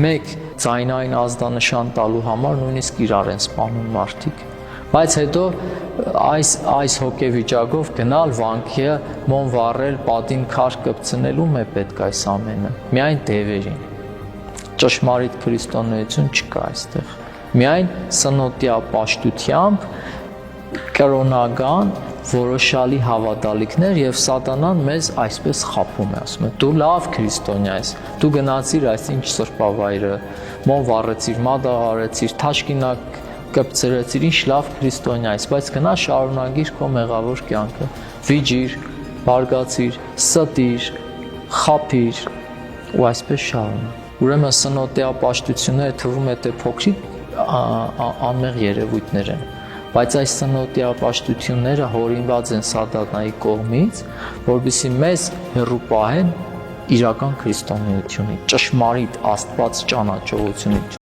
մեկ ձայնային ազդանշան տալու համար նույնիսկ իրար են սպանում մարդիկ։ Բայց հետո այս հոգեվիճակով գնալ վանքը մոն վառել, պատին քար կպցնելում է պետք այս ամենը։ Միայն դևերին։ Ճշմարիտ քրիստոնեություն չկա այստեղ։ Միայն սնոտիա պաշտությամբ կրոնական որոշալի հավատալիքներ եւ սատանան մեզ այսպես խաբում է, ասում է՝ դու լավ քրիստոնյա ես, դու գնացիր այսինչ սրբավայրը, մոն վառեցիր, մադաղարեցիր, թաշկինակ կպցրեցիր, ինչ լավ քրիստոնյա ես, բայց գնա շարունակիր քո մեղավոր կյանքը, վիճիր, բարգացիր, ստիր, խափիր ու այսպես շարունակ։ Ուրեմն սնոտիա պաշտությունները թվում է թե փոքրիկ անմեղ երևույթներ են, բայց այս սնոտիա պաշտությունները հորինված են սատանայի կողմից, որպեսզի մեզ հեռու պահեն իրական քրիստոնեությունից, ճշմարիտ Աստված ճանաչողությունից։